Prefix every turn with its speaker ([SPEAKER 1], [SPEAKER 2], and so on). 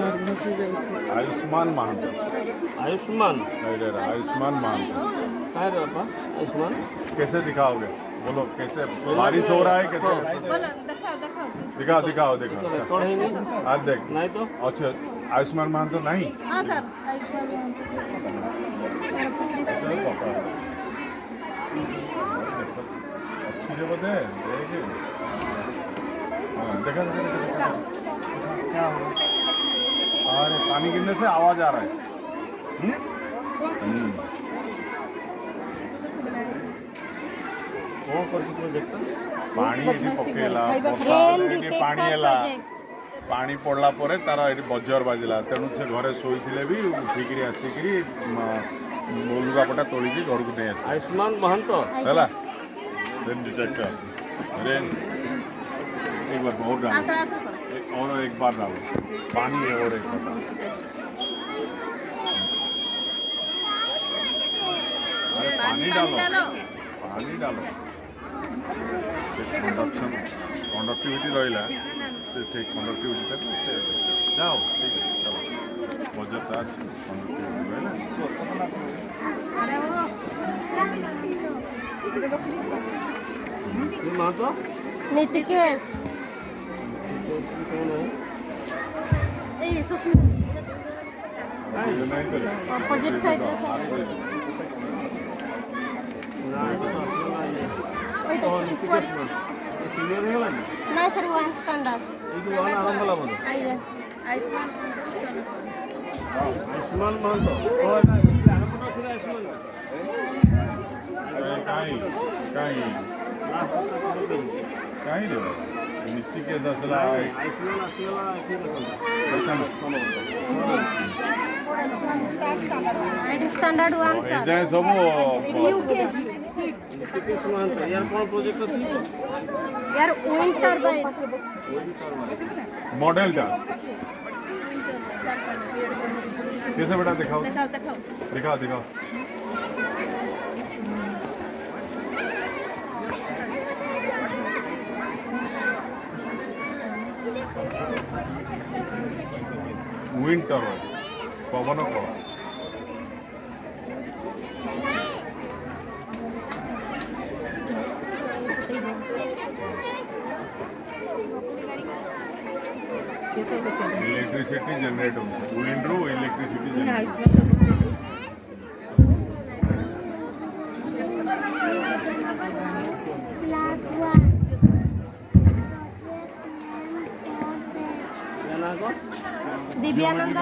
[SPEAKER 1] आयुष्मान महंत
[SPEAKER 2] आयुष्मान
[SPEAKER 1] आयुष्मान महंत
[SPEAKER 2] कहाँ रे बापा आयुष्मान
[SPEAKER 1] कैसे दिखाओगे बोलो कैसे बारिश हो रहा है कैसे दिखाओ दिखाओ दिखाओ
[SPEAKER 2] कौन है नहीं
[SPEAKER 1] आज देख
[SPEAKER 2] नहीं तो
[SPEAKER 1] अच्छा आयुष्मान महंत नहीं
[SPEAKER 3] हाँ सर आयुष्मान
[SPEAKER 1] अच्छी जगह है देखिए देखा देखा क्या हो अरे पानी गिरने से आवाज आ रहा है
[SPEAKER 2] कौन करके तुम देखता
[SPEAKER 1] पानी एठी पकेला ବର୍ଷା ଏଠି ପାଣି ହେଲା ପାଣି ପଡିଲା ପରେ ତାର ଏଠି ବଜର ବାଜିଲା ତେଣୁ ସେ ଘରେ ଶୋଇଥିଲେ ବି ଉଠିକିରି ଆସିକିରି ଲୁଗାପଟା ତୋଳିକି ଘରକୁ ନେଇ ଆସିଲେ
[SPEAKER 2] आयुष्मान महंत
[SPEAKER 1] ହେଲା रेन डिटेक्टर रेन एक बार और डालो और एक बार डालो पानी है और एक बार डालो अरे पानी डालो पानी डालो कंडक्टिविटी रहा से कंडक्टिविटी तक जाओ ठीक है चलो बजट आज कंडक्टिविटी रहा
[SPEAKER 2] महंत
[SPEAKER 3] नीतिकेश
[SPEAKER 2] कौन है
[SPEAKER 3] ए सुष्मिता
[SPEAKER 1] नहीं तो
[SPEAKER 3] अपोजिट साइड रे
[SPEAKER 2] सीनियर है वाला
[SPEAKER 3] ना सर वन स्टैंडर्ड
[SPEAKER 2] ये तो वाला आराम वाला बोलो
[SPEAKER 3] आयुष्मान
[SPEAKER 2] आयुष्मान महंत और आराम ना फिर आयुष्मान
[SPEAKER 1] कहीं कहीं कहीं दे मिट्टी के असला
[SPEAKER 2] आयुष्मान असला ठीक है
[SPEAKER 3] स्टैंडर्ड वन सर
[SPEAKER 1] जाए सब
[SPEAKER 3] यूकेजी
[SPEAKER 2] नीतिकेश महंत यार कौन प्रोजेक्ट ଅଛି
[SPEAKER 3] यार विंड टरबाइन
[SPEAKER 1] मॉडल का कैसे बेटा दिखाओ
[SPEAKER 3] दिखाओ दिखाओ
[SPEAKER 1] दिखाओ दिखाओ विंड टर्बाइन पवन कल इलेक्ट्रिसिटी जनरेट होता है विंड रू इलेक्ट्रिसिटी जनरेट
[SPEAKER 3] दिव्यानंद